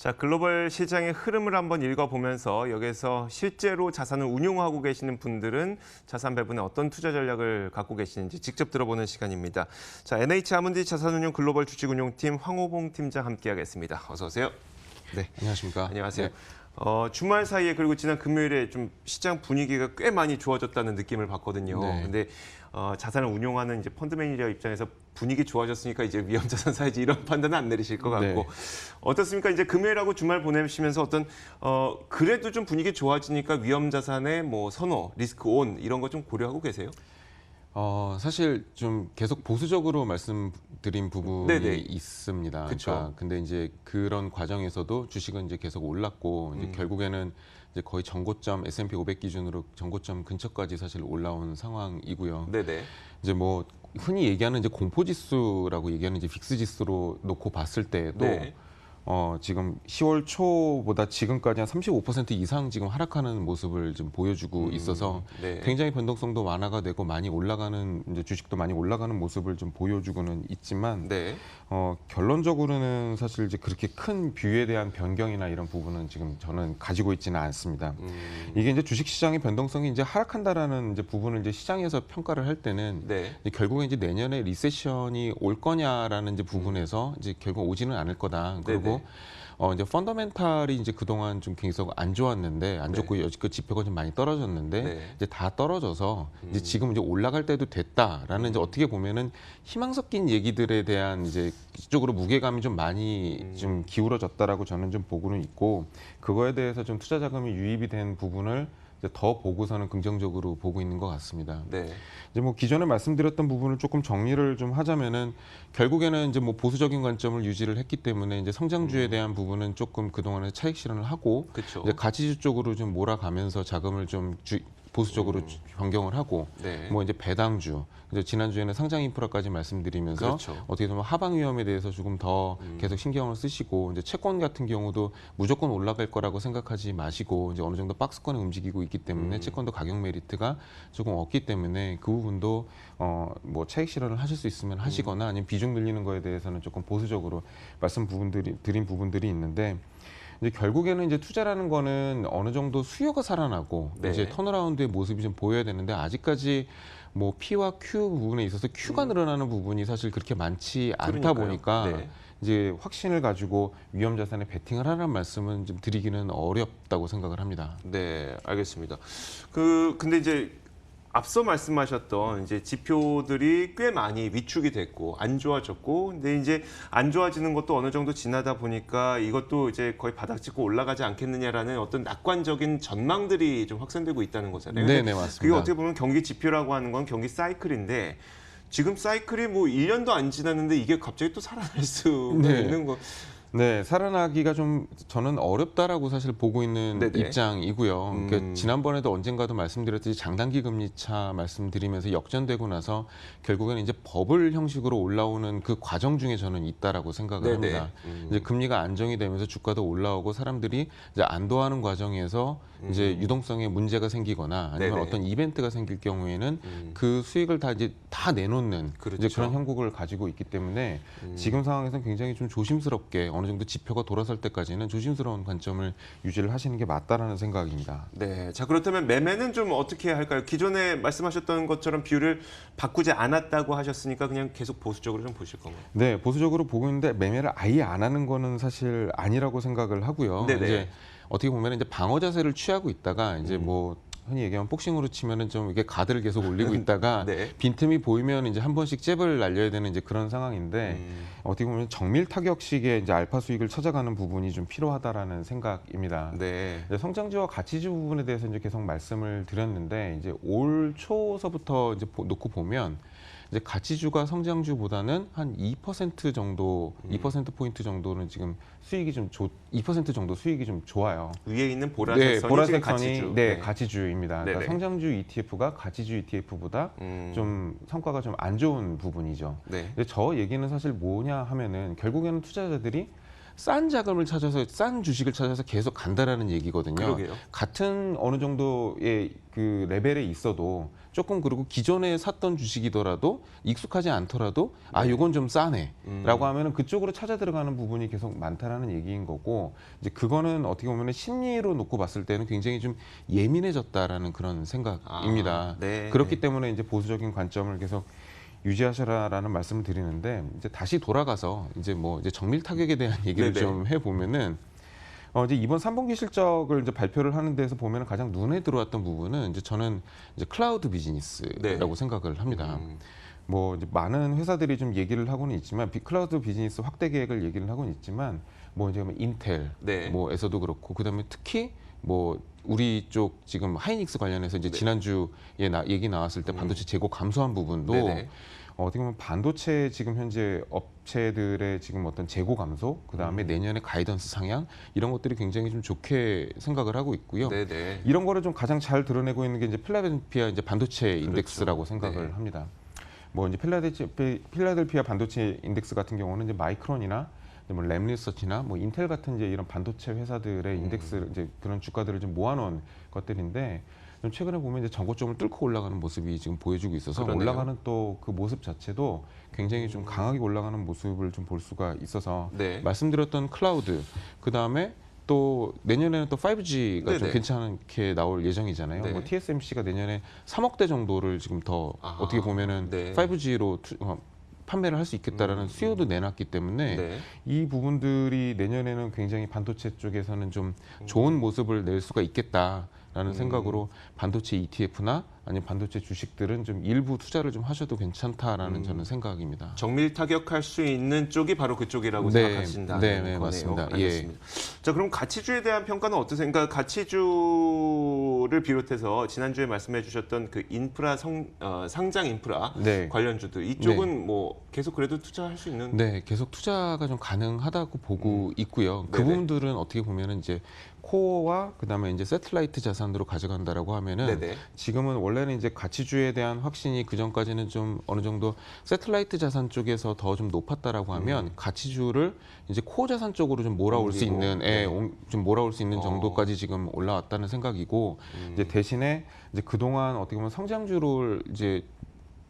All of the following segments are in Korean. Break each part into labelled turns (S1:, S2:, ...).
S1: 자, 글로벌 시장의 흐름을 한번 읽어보면서 여기서 실제로 자산을 운용하고 계시는 분들은 자산 배분에 어떤 투자 전략을 갖고 계시는지 직접 들어보는 시간입니다. 자, NH아몬드 자산운용 글로벌 주식운용팀 황호봉 팀장 함께하겠습니다. 어서 오세요.
S2: 네, 안녕하십니까.
S1: 안녕하세요.
S2: 네.
S1: 주말 사이에 그리고 지난 금요일에 좀 시장 분위기가 꽤 많이 좋아졌다는 느낌을 받거든요.
S2: 네.
S1: 근데 자산을 운용하는 이제 펀드 매니저 입장에서 분위기 좋아졌으니까 이제 위험 자산 사야지 이런 판단은 안 내리실 것 같고
S2: 네.
S1: 어떻습니까? 이제 금요일하고 주말 보내시면서 어떤 그래도 좀 분위기 좋아지니까 위험 자산의 뭐 선호, 리스크 온 이런 거 좀 고려하고 계세요?
S2: 사실 좀 계속 보수적으로 말씀드린 부분이
S1: 네네.
S2: 있습니다.
S1: 그쵸.
S2: 그러니까 근데 이제 그런 과정에서도 주식은 이제 계속 올랐고 이제 결국에는 이제 거의 전고점 S&P 500 기준으로 전고점 근처까지 사실 올라온 상황이고요.
S1: 네네.
S2: 이제 뭐 흔히 얘기하는 이제 공포 지수라고 얘기하는 이제 빅스 지수로 놓고 봤을 때도
S1: 네.
S2: 지금 10월 초보다 지금까지 한 35% 이상 지금 하락하는 모습을 좀 보여주고 있어서
S1: 네.
S2: 굉장히 변동성도 완화가 되고 많이 올라가는 이제 주식도 많이 올라가는 모습을 좀 보여주고는 있지만
S1: 네.
S2: 결론적으로는 사실 이제 그렇게 큰 뷰에 대한 변경이나 이런 부분은 지금 저는 가지고 있지는 않습니다. 이게 이제 주식 시장의 변동성이 이제 하락한다라는 이제 부분을 이제 시장에서 평가를 할 때는
S1: 네.
S2: 이제 결국에 이제 내년에 리세션이 올 거냐라는 이제 부분에서 이제 결국 오지는 않을 거다. 그리고 이제 펀더멘탈이 이제 그동안 좀 계속 안 좋았는데 안 좋고 여지껏 지표가 좀 많이 떨어졌는데
S1: 네.
S2: 이제 다 떨어져서 이제 지금 이제 올라갈 때도 됐다라는 이제 어떻게 보면은 희망 섞인 얘기들에 대한 이제 이쪽으로 무게감이 좀 많이 좀 기울어졌다라고 저는 좀 보고는 있고 그거에 대해서 좀 투자 자금이 유입이 된 부분을 이제 더 보고서는 긍정적으로 보고 있는 것 같습니다.
S1: 네.
S2: 이제 뭐 기존에 말씀드렸던 부분을 조금 정리를 좀 하자면은 결국에는 이제 뭐 보수적인 관점을 유지를 했기 때문에 이제 성장주에 대한 부분은 조금 그동안에 차익 실현을 하고
S1: 그렇죠.
S2: 이제 가치주 쪽으로 좀 몰아가면서 자금을 좀 보수적으로 변경을 하고
S1: 네.
S2: 뭐 이제 배당주 이제 지난주에는 상장 인프라까지 말씀드리면서
S1: 그렇죠.
S2: 어떻게 보면 하방 위험에 대해서 조금 더 계속 신경을 쓰시고 이제 채권 같은 경우도 무조건 올라갈 거라고 생각하지 마시고 이제 어느 정도 박스권에 움직이고 있기 때문에 채권도 가격 메리트가 조금 없기 때문에 그 부분도 뭐 차익 실현을 하실 수 있으면 하시거나 아니면 비중 늘리는 거에 대해서는 조금 보수적으로 드린 부분들이 있는데 이제 결국에는 이제 투자라는 거는 어느 정도 수요가 살아나고
S1: 네.
S2: 이제 턴어라운드의 모습이 좀 보여야 되는데 아직까지 뭐 P와 Q 부분에 있어서 Q가 늘어나는 부분이 사실 그렇게 많지 않다
S1: 그러니까요.
S2: 보니까
S1: 네.
S2: 이제 확신을 가지고 위험 자산에 베팅을 하라는 말씀은 좀 드리기는 어렵다고 생각을 합니다.
S1: 네, 알겠습니다. 근데 이제 앞서 말씀하셨던 이제 지표들이 꽤 많이 위축이 됐고 안 좋아졌고, 근데 이제 안 좋아지는 것도 어느 정도 지나다 보니까 이것도 이제 거의 바닥 찍고 올라가지 않겠느냐라는 어떤 낙관적인 전망들이 좀 확산되고 있다는 거잖아요.
S2: 네,
S1: 근데
S2: 네, 맞습니다.
S1: 그게 어떻게 보면 경기 지표라고 하는 건 경기 사이클인데 지금 사이클이 뭐 1년도 안 지났는데 이게 갑자기 또 살아날 수가
S2: 네.
S1: 있는 거.
S2: 네, 살아나기가 좀 저는 어렵다라고 사실 보고 있는
S1: 네네.
S2: 입장이고요. 그러니까 지난번에도 언젠가도 말씀드렸듯이 장단기 금리 차 말씀드리면서 역전되고 나서 결국에는 이제 버블 형식으로 올라오는 그 과정 중에 저는 있다라고 생각을
S1: 네네.
S2: 합니다. 이제 금리가 안정이 되면서 주가도 올라오고 사람들이 이제 안도하는 과정에서 이제 유동성에 문제가 생기거나 아니면
S1: 네네.
S2: 어떤 이벤트가 생길 경우에는 그 수익을 다 이제 다 내놓는
S1: 그렇죠.
S2: 이제 그런 형국을 가지고 있기 때문에 지금 상황에서는 굉장히 좀 조심스럽게 어느 정도 지표가 돌아설 때까지는 조심스러운 관점을 유지를 하시는 게 맞다라는 생각입니다.
S1: 네, 자 그렇다면 매매는 좀 어떻게 할까요? 기존에 말씀하셨던 것처럼 비율을 바꾸지 않았다고 하셨으니까 그냥 계속 보수적으로 좀 보실 건가요?
S2: 네, 보수적으로 보고 있는데 매매를 아예 안 하는 거는 사실 아니라고 생각을 하고요.
S1: 네네.
S2: 이제 어떻게 보면 이제 방어 자세를 취하고 있다가 이제 뭐 흔히 얘기하면 복싱으로 치면은 좀 이게 가드를 계속 올리고 있다가
S1: 네.
S2: 빈틈이 보이면 이제 한 번씩 잽을 날려야 되는 이제 그런 상황인데 어떻게 보면 정밀 타격식의 이제 알파 수익을 찾아가는 부분이 좀 필요하다라는 생각입니다.
S1: 네.
S2: 이제 성장주와 가치주 부분에 대해서 이제 계속 말씀을 드렸는데 이제 올 초서부터 이제 놓고 보면 이제 가치주가 성장주보다는 한 2% 정도, 2% 포인트 정도는 지금 수익이 좀 2% 정도 수익이 좀 좋아요.
S1: 위에 있는 보라색 선이 지금
S2: 보라색
S1: 가치주.
S2: 선이 네, 가치주입니다.
S1: 네네.
S2: 그러니까 성장주 ETF가 가치주 ETF보다 좀 성과가 좀 안 좋은 부분이죠.
S1: 네.
S2: 근데 저 얘기는 사실 뭐냐 하면은 결국에는 투자자들이 싼 자금을 찾아서 싼 주식을 찾아서 계속 간다라는 얘기거든요.
S1: 그러게요.
S2: 같은 어느 정도의 그 레벨에 있어도 조금 그리고 기존에 샀던 주식이더라도 익숙하지 않더라도 아 이건 좀 싸네라고 하면은 그쪽으로 찾아 들어가는 부분이 계속 많다라는 얘기인 거고 이제 그거는 어떻게 보면은 심리로 놓고 봤을 때는 굉장히 좀 예민해졌다라는 그런 생각입니다.
S1: 네.
S2: 그렇기 때문에 이제 보수적인 관점을 계속 유지하셔라라는 말씀을 드리는데 이제 다시 돌아가서 이제 뭐 이제 정밀 타격에 대한 얘기를
S1: 네네.
S2: 좀 해보면은 이제 이번 3분기 실적을 이제 발표를 하는 데서 보면은 가장 눈에 들어왔던 부분은 이제 저는 이제 클라우드 비즈니스라고
S1: 네.
S2: 생각을 합니다. 뭐 이제 많은 회사들이 좀 얘기를 하고는 있지만 클라우드 비즈니스 확대 계획을 얘기를 하고는 있지만 뭐 이제 인텔
S1: 네.
S2: 뭐에서도 그렇고 그다음에 특히 뭐 우리 쪽 지금 하이닉스 관련해서 이제 지난주에 얘기 나왔을 때 반도체 재고 감소한 부분도
S1: 네네.
S2: 어떻게 보면 반도체 지금 현재 업체들의 지금 어떤 재고 감소, 그 다음에 내년에 가이던스 상향 이런 것들이 굉장히 좀 좋게 생각을 하고 있고요.
S1: 네네.
S2: 이런 거를 좀 가장 잘 드러내고 있는 게 이제 필라델피아 이제 반도체 인덱스라고 생각을
S1: 네.
S2: 합니다. 뭐 이제 필라델피아 반도체 인덱스 같은 경우는 이제 마이크론이나 뭐 램리서치나 뭐 인텔 같은 이제 이런 반도체 회사들의 인덱스 이제 그런 주가들을 좀 모아놓은 것들인데 좀 최근에 보면 이제 전고점을 뚫고 올라가는 모습이 지금 보여주고 있어서
S1: 그러네요.
S2: 올라가는 또 그 모습 자체도 굉장히 좀 강하게 올라가는 모습을 좀 볼 수가 있어서
S1: 네.
S2: 말씀드렸던 클라우드 그 다음에 또 내년에는 또 5G가 좀
S1: 네네.
S2: 괜찮게 나올 예정이잖아요.
S1: 네.
S2: 뭐 TSMC가 내년에 3억대 정도를 지금 더
S1: 아하.
S2: 어떻게 보면은
S1: 네.
S2: 5G로 판매를 할 수 있겠다라는 수요도 내놨기 때문에
S1: 네.
S2: 이 부분들이 내년에는 굉장히 반도체 쪽에서는 좀 좋은 모습을 낼 수가 있겠다라는 생각으로 반도체 ETF나 아니면 반도체 주식들은 좀 일부 투자를 좀 하셔도 괜찮다라는 저는 생각입니다.
S1: 정밀 타격할 수 있는 쪽이 바로 그쪽이라고
S2: 네.
S1: 생각하신다는
S2: 네, 네,
S1: 거네요.
S2: 맞습니다.
S1: 알겠습니다. 자, 그럼 가치주에 대한 평가는 어떠세요? 그러니까 가치주를 비롯해서 지난주에 말씀해 주셨던 그 인프라 상장 인프라
S2: 네.
S1: 관련주들 이쪽은 뭐 계속 그래도 투자할 수 있는
S2: 네, 계속 투자가 좀 가능하다고 보고 있고요. 그
S1: 네네.
S2: 부분들은 어떻게 보면은 이제 코어와 그다음에 이제 새틀라이트 자산으로 가져간다라고 하면은
S1: 네네.
S2: 지금은 원래는 이제 가치주에 대한 확신이 그 전까지는 좀 어느 정도 새틀라이트 자산 쪽에서 더 좀 높았다라고 하면 가치주를 이제 코어 자산 쪽으로 좀 몰아올 수
S1: 옮기고,
S2: 있는
S1: 네.
S2: 좀 몰아올 수 있는 정도까지 지금 올라왔다는 생각이고 이제 대신에 이제 그동안 어떻게 보면 성장주를 이제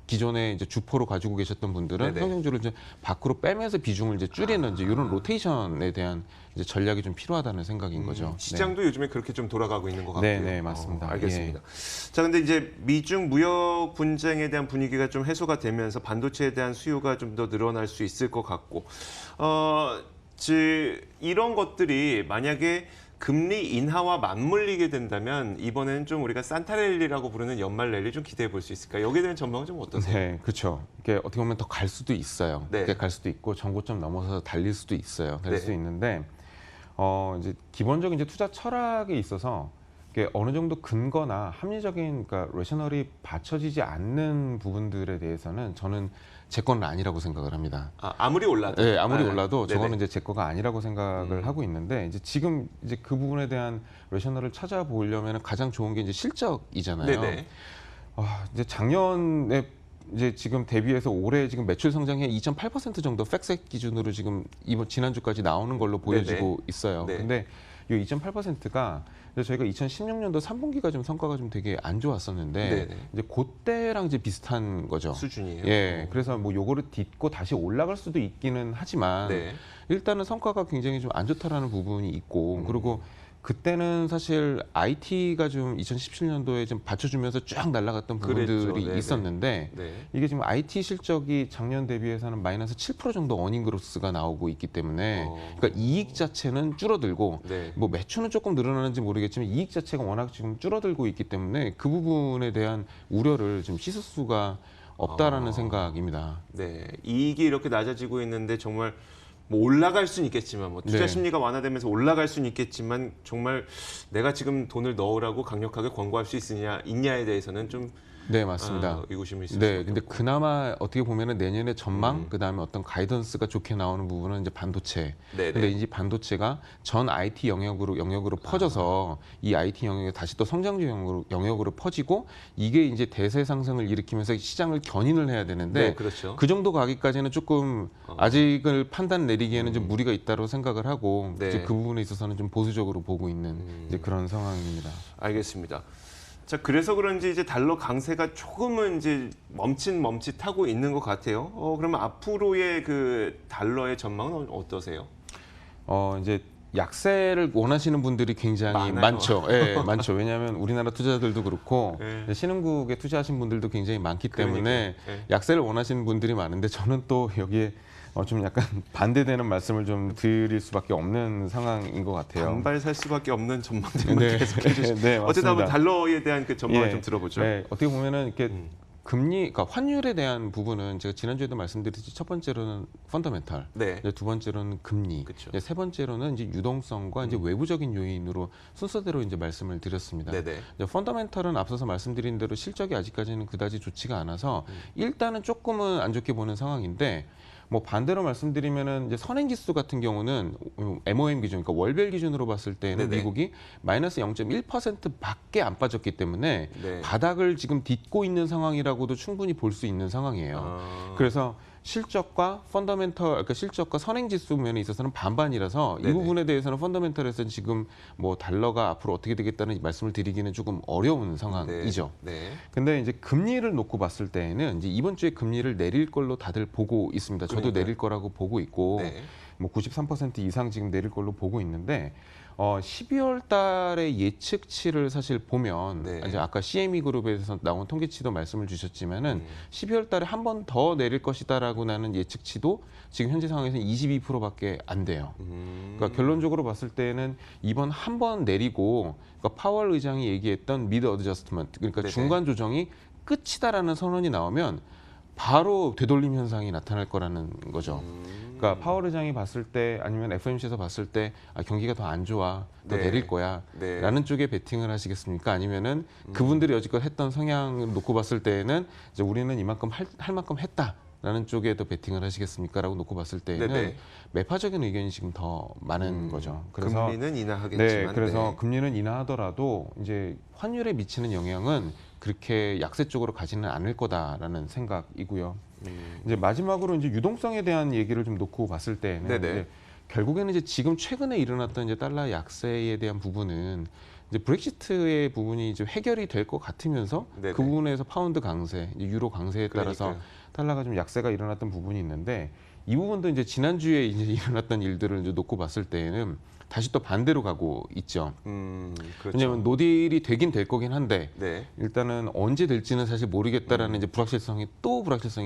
S2: 기존에 이제 주포로 가지고 계셨던 분들은
S1: 네네.
S2: 성장주를 이제 밖으로 빼면서 비중을 이제 줄이는 이제 이런 로테이션에 대한 이제 전략이 좀 필요하다는 생각인 거죠.
S1: 시장도 요즘에 그렇게 좀 돌아가고 있는 것 같고요.
S2: 네, 네, 맞습니다.
S1: 알겠습니다. 자, 근데 이제 미중 무역 분쟁에 대한 분위기가 좀 해소가 되면서 반도체에 대한 수요가 좀 더 늘어날 수 있을 것 같고, 이런 것들이 만약에 금리 인하와 맞물리게 된다면 이번에는 좀 우리가 산타랠리라고 부르는 연말 랠리 좀 기대해 볼 수 있을까요? 여기에 대한 전망은 좀 어떠세요?
S2: 네, 그렇죠. 이게 어떻게 보면 더 갈 수도 있어요.
S1: 네.
S2: 이렇게 갈 수도 있고 정고점 넘어서 달릴 수도 있어요. 될
S1: 네.
S2: 수도 있는데 이제 기본적인 이제 투자 철학에 있어서 이게 어느 정도 근거나 합리적인 그러니까 레셔널이 받쳐지지 않는 부분들에 대해서는 저는 제 거는 아니라고 생각을 합니다.
S1: 아무리 올라도.
S2: 네, 아무리
S1: 네.
S2: 올라도
S1: 네네.
S2: 저거는 이제 제 거가 아니라고 생각을 하고 있는데 이제 지금 이제 그 부분에 대한 레셔널을 찾아보려면 가장 좋은 게 이제 실적이잖아요.
S1: 네네.
S2: 이제 작년에 이제 지금 대비해서 올해 지금 매출 성장이 2.8% 정도 팩셋 기준으로 지금 이번 지난주까지 나오는 걸로 보여지고 있어요.
S1: 네.
S2: 근데 이 2.8%가 저희가 2016년도 3분기가 좀 성과가 좀 되게 안 좋았었는데
S1: 네네.
S2: 이제 그때랑 이제 비슷한 거죠.
S1: 수준이에요.
S2: 예, 그래서 뭐 요거를 딛고 다시 올라갈 수도 있기는 하지만
S1: 네.
S2: 일단은 성과가 굉장히 좀 안 좋다라는 부분이 있고 그리고 그때는 사실 IT가 좀 2017년도에 좀 받쳐주면서 쫙 날아갔던
S1: 그랬죠.
S2: 부분들이
S1: 네네.
S2: 있었는데
S1: 네.
S2: 이게 지금 IT 실적이 작년 대비해서는 마이너스 7% 정도 어닝 그로스가 나오고 있기 때문에 그러니까 이익 자체는 줄어들고
S1: 네.
S2: 뭐 매출은 조금 늘어나는지 모르겠지만 이익 자체가 워낙 지금 줄어들고 있기 때문에 그 부분에 대한 우려를 좀 씻을 수가 없다라는 생각입니다.
S1: 네, 이익이 이렇게 낮아지고 있는데 정말 뭐 올라갈 수는 있겠지만 뭐 투자
S2: 네.
S1: 심리가 완화되면서 올라갈 수는 있겠지만 정말 내가 지금 돈을 넣으라고 강력하게 권고할 수 있냐에 대해서는 좀
S2: 네, 맞습니다.
S1: 의구심이 있을
S2: 네,
S1: 수밖에
S2: 근데
S1: 없고.
S2: 그나마 어떻게 보면은 내년에 전망, 그다음에 어떤 가이던스가 좋게 나오는 부분은 이제 반도체.
S1: 네네.
S2: 근데 이제 반도체가 전 IT 영역으로 퍼져서 이 IT 영역이 다시 또 성장주 영역으로 퍼지고 이게 이제 대세 상승을 일으키면서 시장을 견인을 해야 되는데
S1: 네, 그렇죠.
S2: 그 정도 가기까지는 조금 아직을 판단 내리기에는 좀 무리가 있다고 생각을 하고
S1: 네.
S2: 이제 그 부분에 있어서는 좀 보수적으로 보고 있는 이제 그런 상황입니다.
S1: 알겠습니다. 자, 그래서 그런지 이제 달러 강세가 조금은 이제 멈칫하고 있는 것 같아요. 그러면 앞으로의 그 달러의 전망은 어떠세요?
S2: 이제 약세를 원하시는 분들이 굉장히
S1: 많아요.
S2: 많죠. 예, 많죠. 왜냐하면 우리나라 투자자들도 그렇고
S1: 네.
S2: 이제 신흥국에 투자하신 분들도 굉장히 많기 때문에
S1: 그러니까요. 네.
S2: 약세를 원하시는 분들이 많은데 저는 또 여기에 좀 약간 반대되는 말씀을 좀 드릴 수밖에 없는 상황인 것 같아요.
S1: 반발 살 수밖에 없는 전망들만
S2: 네.
S1: 계속 해주시죠.
S2: 네,
S1: 어쨌든 한번
S2: 맞습니다.
S1: 달러에 대한 그 전망을
S2: 예,
S1: 좀 들어보죠.
S2: 예, 어떻게 보면은 이렇게 금리, 그러니까 환율에 대한 부분은 제가 지난주에도 말씀드렸듯이 첫 번째로는 펀더멘탈,
S1: 네.
S2: 이제 두 번째로는 금리,
S1: 그쵸.
S2: 이제 세 번째로는 이제 유동성과 이제 외부적인 요인으로 순서대로 이제 말씀을 드렸습니다.
S1: 네네.
S2: 이제 펀더멘탈은 앞서서 말씀드린 대로 실적이 아직까지는 그다지 좋지가 않아서 일단은 조금은 안 좋게 보는 상황인데 뭐 반대로 말씀드리면은 이제 선행지수 같은 경우는 MOM 기준, 그러니까 월별 기준으로 봤을 때는
S1: 네네.
S2: 미국이 마이너스 0.1%밖에 안 빠졌기 때문에
S1: 네.
S2: 바닥을 지금 딛고 있는 상황이라고도 충분히 볼 수 있는 상황이에요. 그래서 실적과 펀더멘털, 그러니까 실적과 선행지수 면에 있어서는 반반이라서
S1: 네네.
S2: 이 부분에 대해서는 펀더멘털에서는 지금 뭐 달러가 앞으로 어떻게 되겠다는 말씀을 드리기는 조금 어려운 상황이죠.
S1: 네.
S2: 근데 이제 금리를 놓고 봤을 때에는 이제 이번 주에 금리를 내릴 걸로 다들 보고 있습니다. 저도
S1: 그러니까요.
S2: 내릴 거라고 보고 있고
S1: 네.
S2: 뭐 93% 이상 지금 내릴 걸로 보고 있는데 12월 달의 예측치를 사실 보면
S1: 네.
S2: 이제 아까 CME 그룹에서 나온 통계치도 말씀을 주셨지만은 12월 달에 한 번 더 내릴 것이다라고 나는 예측치도 지금 현재 상황에서는 22%밖에 안 돼요. 그러니까 결론적으로 봤을 때는 이번 한 번 내리고 그러니까 파월 의장이 얘기했던 미드 어드저스트먼트, 그러니까
S1: 네네.
S2: 중간 조정이 끝이다라는 선언이 나오면 바로 되돌림 현상이 나타날 거라는 거죠. 그러니까 파월 의장이 봤을 때 아니면 FOMC에서 봤을 때 경기가 더 안 좋아, 더
S1: 네.
S2: 내릴 거야
S1: 네.
S2: 라는 쪽에 베팅을 하시겠습니까? 아니면은 그분들이 여지껏 했던 성향을 놓고 봤을 때에는 이제 우리는 이만큼 할 만큼 했다라는 쪽에 더 베팅을 하시겠습니까? 라고 놓고 봤을 때에는
S1: 네네.
S2: 매파적인 의견이 지금 더 많은 거죠. 그래서
S1: 금리는 인하하겠지만.
S2: 네, 그래서 금리는 인하하더라도 이제 환율에 미치는 영향은 그렇게 약세 쪽으로 가지는 않을 거다라는 생각이고요. 이제 마지막으로 이제 유동성에 대한 얘기를 좀 놓고 봤을 때는
S1: 네네.
S2: 이제 결국에는 이제 지금 최근에 일어났던 이제 달러 약세에 대한 부분은 이제 브렉시트의 부분이 이제 해결이 될 것 같으면서
S1: 네네.
S2: 그 부분에서 파운드 강세, 이제 유로 강세에 따라서
S1: 그러니까요.
S2: 달러가 좀 약세가 일어났던 부분이 있는데 이 부분도 이제 지난주에 이제 일어났던 일들을 이제 놓고 봤을 때에는 다시 또 반대로 가고 있죠.
S1: 그렇죠.
S2: 왜냐하면 노딜이 되긴 될 거긴 한데
S1: 네.
S2: 일단은 언제 될지는 사실 모르겠다라는 이제 불확실성이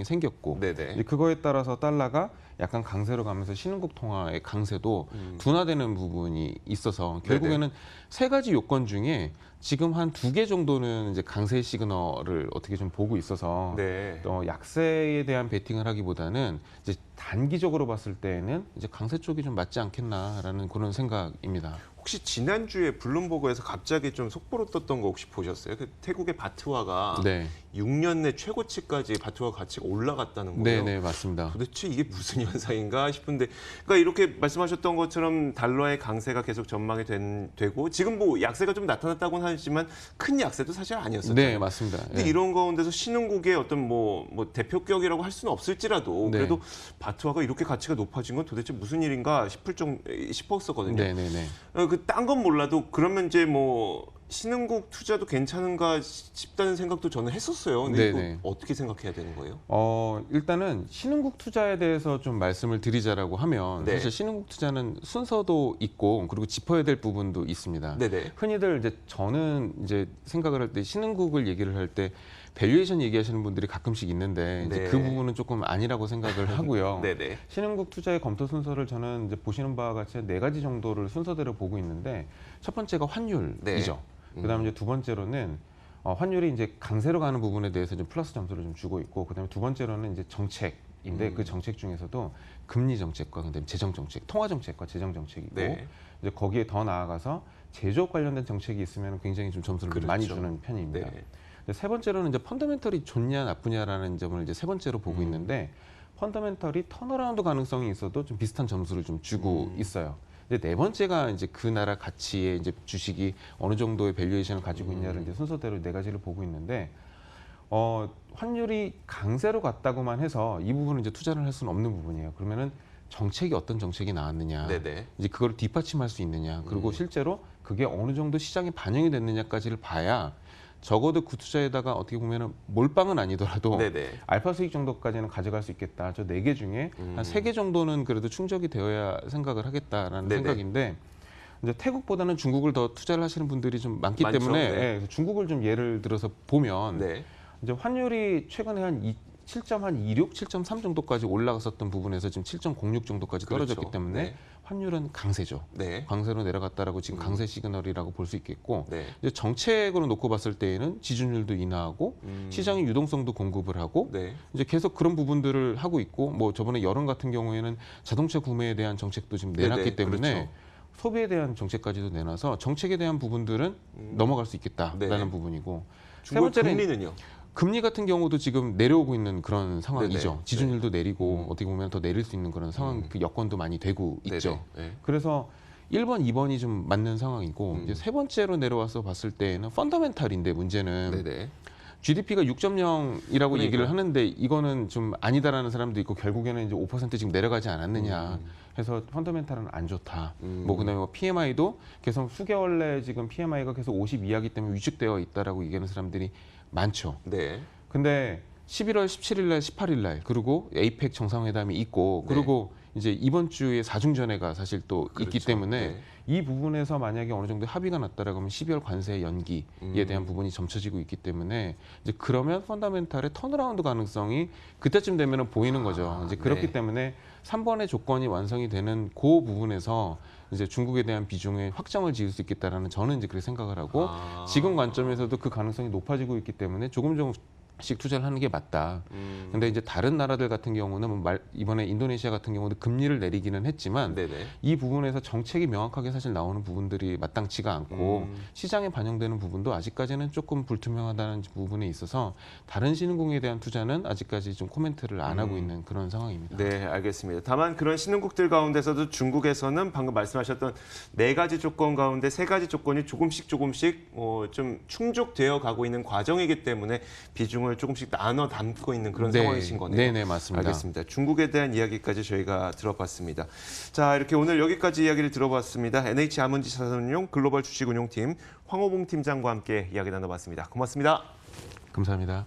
S2: 생겼고
S1: 네네.
S2: 이제 그거에 따라서 달러가 약간 강세로 가면서 신흥국 통화의 강세도 둔화되는 부분이 있어서 결국에는 세 가지 요건 중에 지금 한 2개 정도는 이제 강세 시그널을 어떻게 좀 보고 있어서
S1: 네.
S2: 약세에 대한 베팅을 하기보다는 이제 단기적으로 봤을 때는 이제 강세 쪽이 좀 맞지 않겠나라는 그런 생각입니다.
S1: 혹시 지난주에 블룸버그에서 갑자기 좀 속보로 떴던 거 혹시 보셨어요? 그 태국의 바트화가
S2: 네,
S1: 6년 내 최고치까지 바트화 가치가 올라갔다는
S2: 네,
S1: 거예요.
S2: 네, 맞습니다.
S1: 도대체 이게 무슨 현상인가 싶은데, 그러니까 이렇게 말씀하셨던 것처럼 달러의 강세가 계속 전망이 되고 지금 뭐 약세가 좀 나타났다고는 하지만 큰 약세도 사실 아니었었잖아요.
S2: 네, 맞습니다.
S1: 근데
S2: 예.
S1: 이런 가운데서 신흥국의 어떤 뭐 대표격이라고 할 수는 없을지라도
S2: 네.
S1: 그래도 바트화가 이렇게 가치가 높아진 건 도대체 무슨 일인가 싶었었거든요.
S2: 네, 네, 네.
S1: 그 딴 건 몰라도 그러면 이제 뭐 신흥국 투자도 괜찮은가 싶다는 생각도 저는 했었어요. 근데
S2: 네네.
S1: 이거 어떻게 생각해야 되는 거예요?
S2: 일단은 신흥국 투자에 대해서 좀 말씀을 드리자라고 하면
S1: 네.
S2: 사실 신흥국 투자는 순서도 있고 그리고 짚어야 될 부분도 있습니다.
S1: 네네.
S2: 흔히들 이제 저는 이제 생각을 할 때 신흥국을 얘기를 할 때 밸류에이션 얘기하시는 분들이 가끔씩 있는데 이제
S1: 네.
S2: 그 부분은 조금 아니라고 생각을 하고요.
S1: 네네.
S2: 신흥국 투자의 검토 순서를 저는 이제 보시는 바와 같이 4가지 정도를 순서대로 보고 있는데 첫 번째가 환율이죠.
S1: 네.
S2: 그다음에 이제 두 번째로는 환율이 이제 강세로 가는 부분에 대해서 좀 플러스 점수를 좀 주고 있고 그다음에 두 번째로는 이제 정책인데 그 정책 중에서도 금리 정책과 그다음에 재정 정책, 통화 정책과 재정 정책이고
S1: 네.
S2: 이제 거기에 더 나아가서 제조업 관련된 정책이 있으면 굉장히 좀 점수를 좀 많이
S1: 그렇죠.
S2: 주는 편입니다.
S1: 네.
S2: 세 번째로는 이제 펀더멘털이 좋냐 나쁘냐라는 점을 이제 세 번째로 보고 있는데 펀더멘털이 턴어라운드 가능성이 있어도 좀 비슷한 점수를 좀 주고 있어요. 이제 네 번째가 이제 그 나라 가치의 이제 주식이 어느 정도의 밸류에이션을 가지고 있냐를 이제 순서대로 네 가지를 보고 있는데 환율이 강세로 갔다고만 해서 이 부분은 이제 투자를 할 수는 없는 부분이에요. 그러면은 정책이 어떤 정책이 나왔느냐,
S1: 네네.
S2: 이제 그걸 뒷받침할 수 있느냐, 그리고 실제로 그게 어느 정도 시장에 반영이 됐느냐까지를 봐야 적어도 그 투자에다가 어떻게 보면은 몰빵은 아니더라도
S1: 네네.
S2: 알파 수익 정도까지는 가져갈 수 있겠다. 저 네 개 중에 한 세 개 정도는 그래도 충족이 되어야 생각을 하겠다라는
S1: 네네.
S2: 생각인데 이제 태국보다는 중국을 더 투자를 하시는 분들이 좀 많기
S1: 많죠.
S2: 때문에
S1: 네.
S2: 그래서 중국을 좀 예를 들어서 보면
S1: 네.
S2: 이제 환율이 최근에 한 7.26, 7.3 정도까지 올라갔었던 부분에서 지금 7.06 정도까지 떨어졌기
S1: 그렇죠.
S2: 때문에
S1: 네.
S2: 환율은 강세죠.
S1: 네.
S2: 강세로 내려갔다라고 지금 강세 시그널이라고 볼 수 있겠고
S1: 네.
S2: 이제 정책으로 놓고 봤을 때에는 지준율도 인하하고 시장의 유동성도 공급을 하고
S1: 네.
S2: 이제 계속 그런 부분들을 하고 있고 뭐 저번에 여름 같은 경우에는 자동차 구매에 대한 정책도 지금 내놨기
S1: 네네.
S2: 때문에
S1: 그렇죠.
S2: 소비에 대한 정책까지도 내놔서 정책에 대한 부분들은 넘어갈 수 있겠다라는
S1: 네.
S2: 부분이고 세
S1: 중국
S2: 번째는
S1: 금리는요?
S2: 금리 같은 경우도 지금 내려오고 있는 그런 상황이죠.
S1: 네네.
S2: 지준율도 내리고 어떻게 보면 더 내릴 수 있는 그런 상황, 그 여건도 많이 되고 있죠.
S1: 네네. 네.
S2: 그래서 1번, 2번이 좀 맞는 상황이고 이제 세 번째로 내려와서 봤을 때는 펀더멘탈인데 문제는
S1: 네네.
S2: GDP가 6.0이라고
S1: 그러니까요.
S2: 얘기를 하는데 이거는 좀 아니다라는 사람도 있고 결국에는 이제 5% 지금 내려가지 않았느냐 해서 펀더멘탈은 안 좋다. 뭐 그다음에 뭐 PMI도 계속 수개월 내에 지금 PMI가 계속 50 이하기 때문에 위축되어 있다라고 얘기하는 사람들이 많죠.
S1: 네.
S2: 근데 11월 17일 날, 18일 날 그리고 에이펙 정상회담이 있고
S1: 네.
S2: 그리고 이제 이번 주에 사중전회가 사실 또 있기
S1: 그렇죠.
S2: 때문에
S1: 네.
S2: 이 부분에서 만약에 어느 정도 합의가 났다라고 하면 12월 관세 연기에 대한 부분이 점쳐지고 있기 때문에 이제 그러면 펀더멘탈의 턴어라운드 가능성이 그때쯤 되면은 보이는 거죠. 이제 그렇기
S1: 네.
S2: 때문에 3번의 조건이 완성이 되는 그 부분에서 이제 중국에 대한 비중에 확정을 지을 수 있겠다라는 저는 이제 그렇게 생각을 하고 지금 관점에서도 그 가능성이 높아지고 있기 때문에 조금씩 투자를 하는 게 맞다. 근데 이제 다른 나라들 같은 경우는 뭐 이번에 인도네시아 같은 경우도 금리를 내리기는 했지만
S1: 네네.
S2: 이 부분에서 정책이 명확하게 사실 나오는 부분들이 마땅치가 않고 시장에 반영되는 부분도 아직까지는 조금 불투명하다는 부분에 있어서 다른 신흥국에 대한 투자는 아직까지 좀 코멘트를 안 하고 있는 그런 상황입니다.
S1: 네, 알겠습니다. 다만 그런 신흥국들 가운데서도 중국에서는 방금 말씀하셨던 네 가지 조건 가운데 세 가지 조건이 조금씩 좀 충족되어 가고 있는 과정이기 때문에 비중을 조금씩 나눠 담고 있는 그런
S2: 네.
S1: 상황이신 거네요.
S2: 네네, 맞습니다.
S1: 알겠습니다. 중국에 대한 이야기까지 저희가 들어봤습니다. 자, 이렇게 오늘 여기까지 이야기를 들어봤습니다. NH 아문지 자산운용 글로벌 주식운용팀 황호봉 팀장과 함께 이야기 나눠봤습니다. 고맙습니다.
S2: 감사합니다.